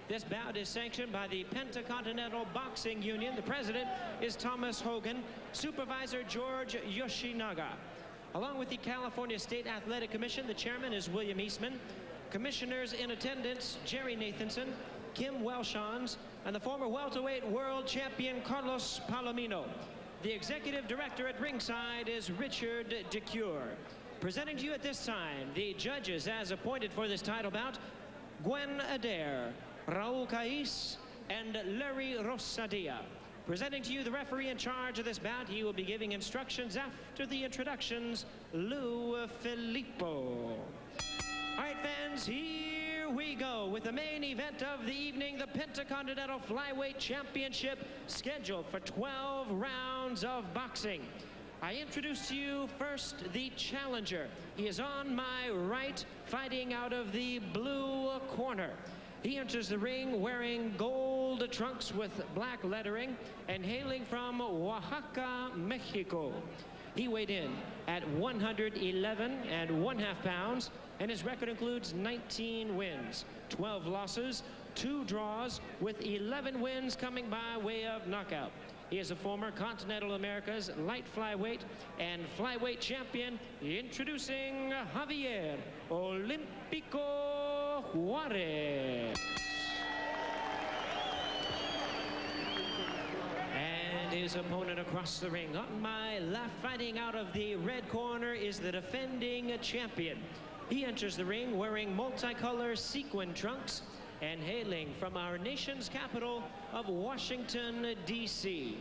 This bout is sanctioned by the Pentacontinental Boxing Union. The president is Thomas Hogan, supervisor George Yoshinaga. Along with the California State Athletic Commission, the chairman is William Eastman. Commissioners in attendance, Jerry Nathanson, Kim Welshons, and the former welterweight world champion Carlos Palomino. The executive director at ringside is Richard DeCure. Presenting to you at this time, the judges as appointed for this title bout, Gwen Adair, Raul Cais, and Larry Rosadia. Presenting to you the referee in charge of this bout. He will be giving instructions after the introductions, Lou Filippo. All right, fans, here we go with the main event of the evening, the Pentacontinental Flyweight Championship, scheduled for 12 rounds of boxing. I introduce to you first the challenger. He is on my right, fighting out of the blue corner. He enters the ring wearing gold trunks with black lettering and hailing from Oaxaca, Mexico. He weighed in at 111 1/2 pounds, and his record includes 19 wins, 12 losses, 2 draws, with 11 wins coming by way of knockout. He is a former Continental America's light flyweight and flyweight champion. Introducing Javier Olímpico Juarez. And his opponent across the ring. On my left, fighting out of the red corner, is the defending champion. He enters the ring wearing multicolor sequin trunks and hailing from our nation's capital of Washington, D.C.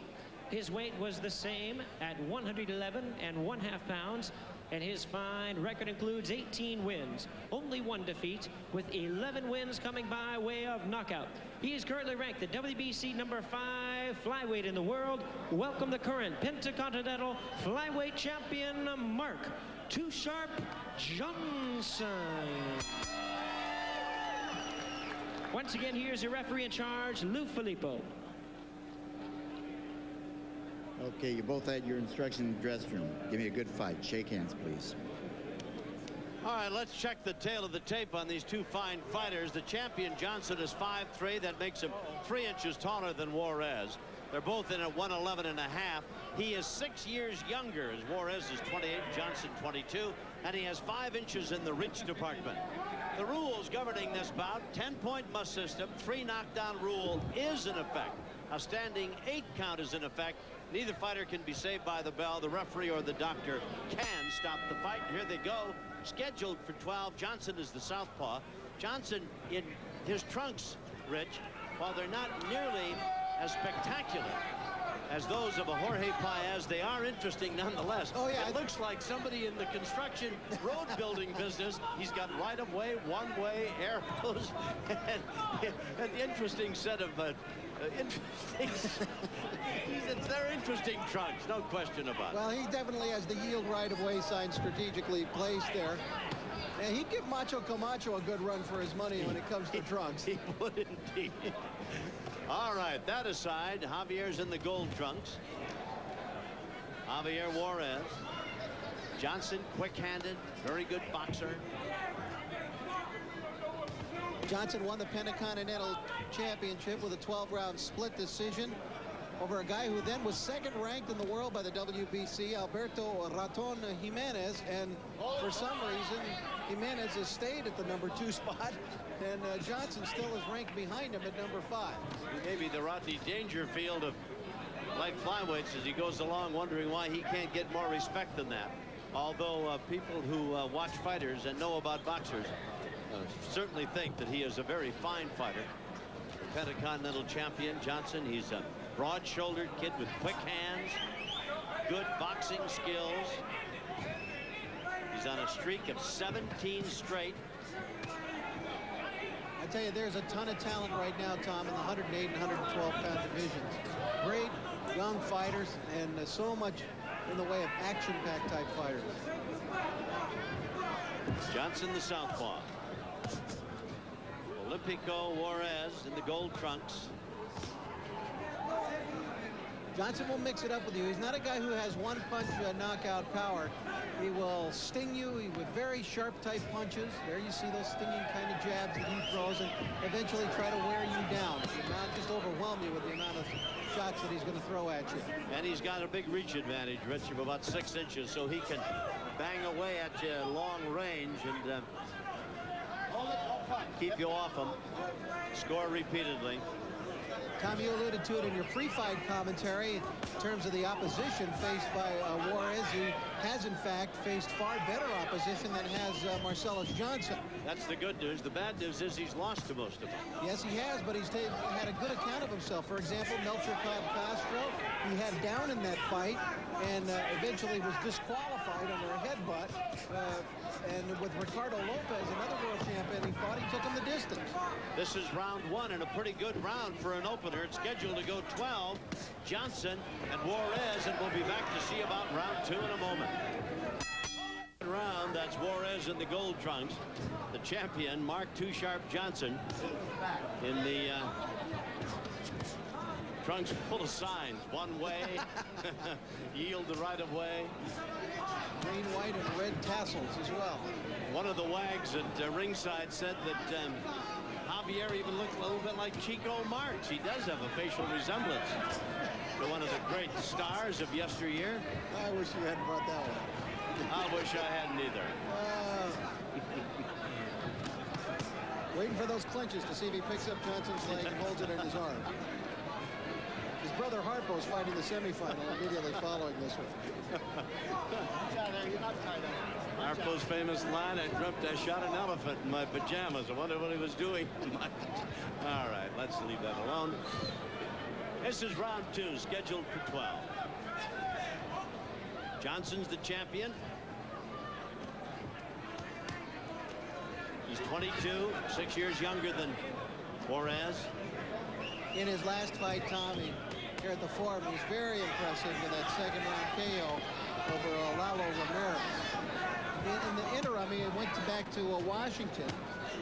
His weight was the same at 111 1/2 pounds, and his fine record includes 18 wins, only 1 defeat, with 11 wins coming by way of knockout. He is currently ranked the WBC number 5 flyweight in the world. Welcome the current Pentacontinental Flyweight champion, Mark Too Sharp Johnson. Once again, here's your referee in charge, Lou Filippo. Okay, you both had your instruction in the dressing room. Give me a good fight. Shake hands, please. All right, let's check the tail of the tape on these two fine fighters. The champion, Johnson, is 5'3". That makes him 3 inches taller than Juarez. They're both in at 111 1/2. He is 6 years younger, as Juarez is 28, Johnson 22, and he has 5 inches in the reach department. The rules governing this bout: 10-point must system, 3 knockdown rule is in effect. A standing 8 count is in effect. Neither fighter can be saved by the bell. The referee or the doctor can stop the fight. And here they go. Scheduled for 12. Johnson is the southpaw. Johnson, in his trunks, Rich, while they're not nearly as spectacular as those of a Jorge Paez, they are interesting nonetheless. Oh, yeah. It looks like somebody in the construction road building business. He's got right-of-way, one-way, arrows, and an interesting set of they're interesting trunks, no question about it. Well, he definitely has the yield right-of-way sign strategically placed there. And he'd give Macho Camacho a good run for his money when it comes to trunks. He would indeed. All right, that aside, Javier's in the gold trunks. Javier Juarez. Johnson, quick-handed, very good boxer. Johnson won the Pentacontinental Championship with a 12-round split decision over a guy who then was 2nd ranked in the world by the WBC, Alberto Raton Jimenez, and for some reason Jimenez has stayed at the number 2 spot, and Johnson still is ranked behind him at number 5. Maybe the Rodney Dangerfield of light flyweights as he goes along, wondering why he can't get more respect than that. Although people who watch fighters and know about boxers certainly think that he is a very fine fighter. The Pentacontinental champion, Johnson, he's a broad-shouldered kid with quick hands, good boxing skills. He's on a streak of 17 straight. I tell you, there's a ton of talent right now, Tom, in the 108 and 112 pound divisions. Great young fighters, and so much in the way of action-packed type fighters. Johnson, the southpaw. Olímpico Juarez in the gold trunks. Johnson will mix it up with you. He's not a guy who has one punch knockout power. He will sting you with very sharp type punches. There you see those stinging kind of jabs that he throws, and eventually try to wear you down. Not just overwhelm you with the amount of shots that he's going to throw at you. And he's got a big reach advantage, Rich, of about 6 inches, so he can bang away at you long range and keep you off him. Score repeatedly. Tom, you alluded to it in your pre-fight commentary in terms of the opposition faced by Juarez. He has, in fact, faced far better opposition than has Marcellus Johnson. That's the good news. The bad news is he's lost to most of them. Yes, he has, but he's had a good account of himself. For example, Melchor Castro, he had down in that fight and eventually was disqualified under a headbutt. And with Ricardo Lopez, another world champion, he fought, he took him the distance. This is round 1 and a pretty good round for an opener. It's scheduled to go 12. Johnson and Juarez, and we'll be back to see about round 2 in a moment. Round, that's Juarez in the gold trunks. The champion, Mark Too Sharp Johnson, in the trunks full of signs. One way, yield the right of way. Green, white, and red tassels as well. One of the wags at ringside said that Javier even looked a little bit like Chico Marx. He does have a facial resemblance to one of the great stars of yesteryear. I wish you hadn't brought that one. I wish I hadn't either. Waiting for those clinches to see if he picks up Johnson's leg and holds it in his arm. His brother Harpo's fighting the semifinal immediately following this one. Harpo's famous line, I dreamt I shot an elephant in my pajamas. I wonder what he was doing. All right, let's leave that alone. This is round 2, scheduled for 12. Johnson's the champion. He's 22, 6 years younger than Juarez. In his last fight, Tommy, here at the Forum, was very impressive with that second round KO over Lalo Ramirez. In the interim, he went back to Washington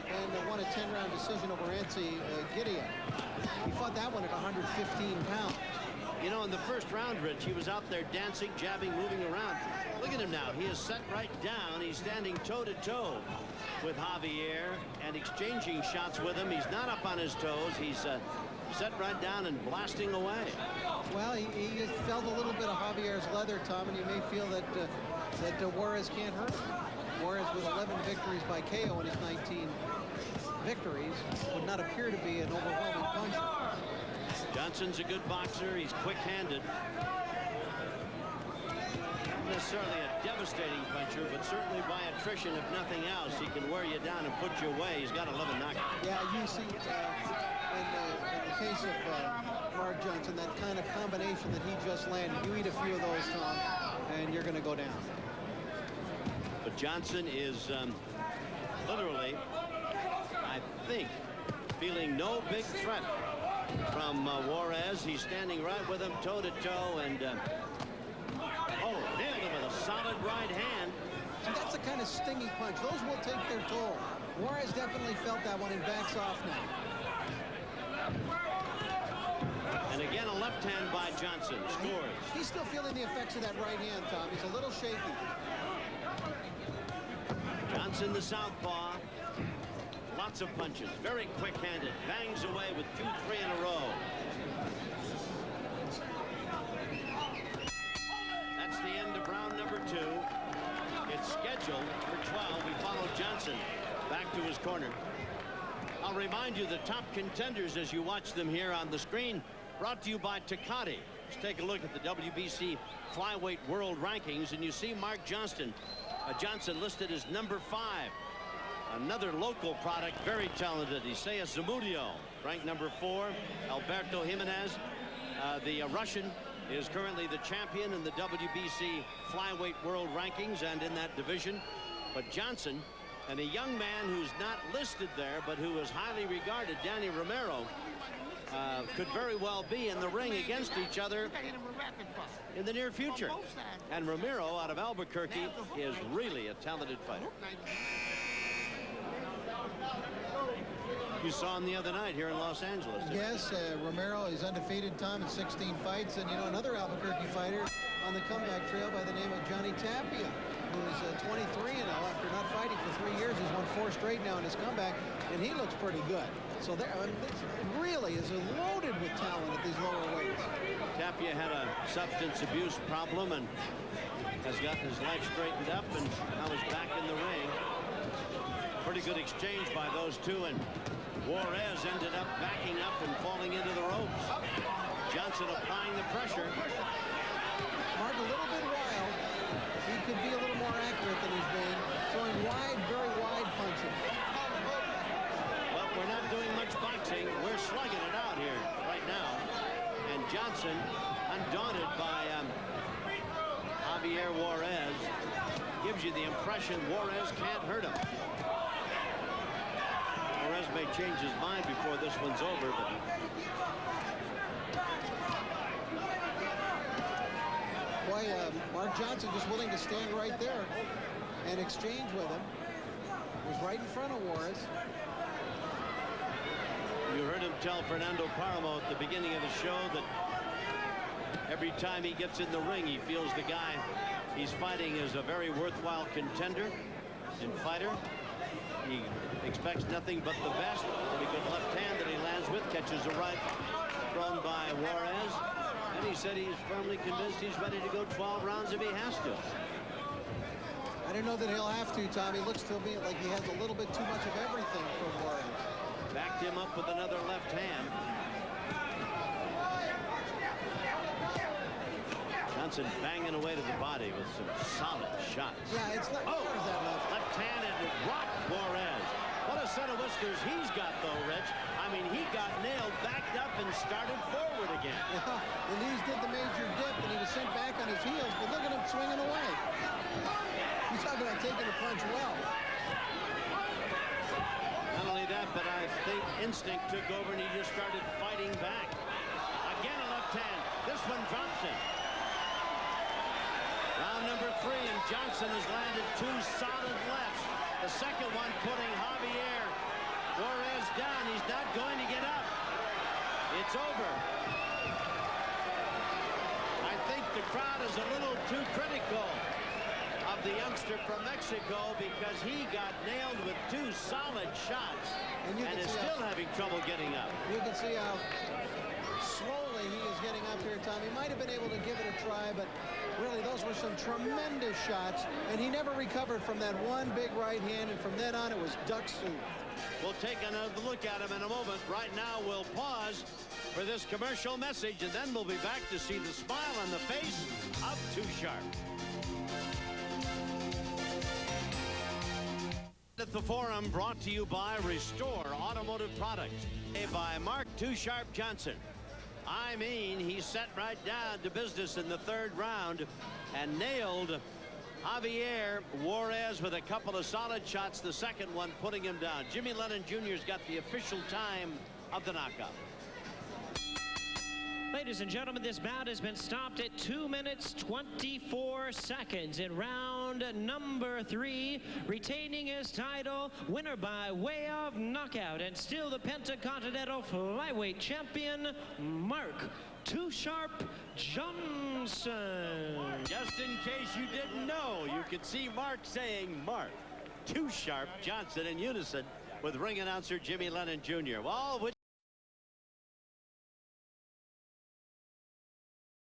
and won a 10-round decision over Ansi Gideon. He fought that one at 115 pounds. You know, in the first round, Rich, he was out there dancing, jabbing, moving around. Look at him now. He is set right down. He's standing toe-to-toe with Javier and exchanging shots with him. He's not up on his toes. He's set right down and blasting away. Well, he felt a little bit of Javier's leather, Tom, and you may feel that Juarez can't hurt him. Juarez with 11 victories by KO in his 19 victories would not appear to be an overwhelming puncher. Johnson's a good boxer. He's quick-handed. Not necessarily a devastating puncher, but certainly by attrition, if nothing else, he can wear you down and put you away. He's got 11 knockouts. Yeah, you see in the case of Mark Johnson, that kind of combination that he just landed. You eat a few of those, Tom, and you're going to go down. But Johnson is literally, I think, feeling no big threat from Juarez. He's standing right with him toe-to-toe, and nailed him with a solid right hand. And that's the kind of stinging punch. Those will take their toll. Juarez definitely felt that one and backs off now. And again, a left hand by Johnson. Scores. He's still feeling the effects of that right hand, Tom. He's a little shaky. Johnson, the southpaw. Lots of punches. Very quick-handed. Bangs away with 2, 3 in a row. That's the end of round number 2. It's scheduled for 12. We follow Johnson back to his corner. I'll remind you the top contenders as you watch them here on the screen, brought to you by Tecate. Let's take a look at the WBC Flyweight World Rankings, and you see Mark Johnson listed as number 5. Another local product, very talented, Isaiah Zamudio, ranked number 4. Alberto Jimenez, the Russian, is currently the champion in the WBC Flyweight World Rankings and in that division. But Johnson and a young man who's not listed there, but who is highly regarded, Danny Romero, could very well be in the ring against each other in the near future. And Romero out of Albuquerque is really a talented fighter. You saw him the other night here in Los Angeles. Yes, Romero is undefeated, Tom, in 16 fights. And, you know, another Albuquerque fighter on the comeback trail by the name of Johnny Tapia, who is 23 and after not fighting for 3 years. He's won 4 straight now in his comeback, and he looks pretty good. So there, I mean, this really is loaded with talent at these lower weights. Tapia had a substance abuse problem and has gotten his life straightened up and now is back in the ring. Pretty good exchange by those two, and Juarez ended up backing up and falling into the ropes. Johnson applying the pressure. Mark, a little bit wild. He could be a little more accurate than he's been. Throwing wide, very wide punches. Well, we're not doing much boxing. We're slugging it out here right now. And Johnson, undaunted by Javier Juarez, gives you the impression Juarez can't hurt him. Juarez may change his mind before this one's over, but boy, Mark Johnson just willing to stand right there and exchange with him. Was right in front of Juarez. you heard him tell Fernando Paramo at the beginning of the show that every time he gets in the ring, he feels the guy he's fighting is a very worthwhile contender and fighter. He expects nothing but the best. Pretty good left hand that he lands with, catches a right thrown by Juarez. And he said he's firmly convinced he's ready to go 12 rounds if he has to. I don't know that he'll have to, Tom. He looks to me like he has a little bit too much of everything from Juarez. Backed him up with another left hand. Johnson banging away to the body with some solid shots. Yeah, it's not. Oh, Where's that left hand and it rocked Juarez. What a set of whiskers he's got, though, Rich. I mean, he got nailed, backed up, and started forward again. Yeah, the knees did the major dip, and he was sent back on his heels, but look at him swinging away. He's talking about taking a punch well. Not only that, but I think instinct took over, and he just started fighting back. Again, a left hand. This one drops him. Round number 3, and Johnson has landed 2 solid lefts. The second one putting Javier Juarez down. He's not going to get up. It's over. I think the crowd is a little too critical of the youngster from Mexico because he got nailed with 2 solid shots and is still having trouble getting up. You can see how slowly he is getting up here, Tom. He might have been able to give it a try, but really those were some tremendous shots, and he never recovered from that one big right hand, and from then on it was duck soup. We'll take another look at him in a moment. Right now we'll pause for this commercial message, and then we'll be back to see the smile on the face of Too Sharp. At the Forum, brought to you by Restore Automotive Products, by Mark Too Sharp Johnson. I mean, he sat right down to business in the 3rd round and nailed Javier Juarez with a couple of solid shots, the second one putting him down. Jimmy Lennon Jr.'s got the official time of the knockout. Ladies and gentlemen, this bout has been stopped at 2 minutes 24 seconds in round number 3, retaining his title, winner by way of knockout, and still the Pentacontinental Flyweight champion, Mark Too Sharp Johnson. Just in case you didn't know, you could see Mark saying Mark Too Sharp Johnson in unison with ring announcer Jimmy Lennon Jr. Well, which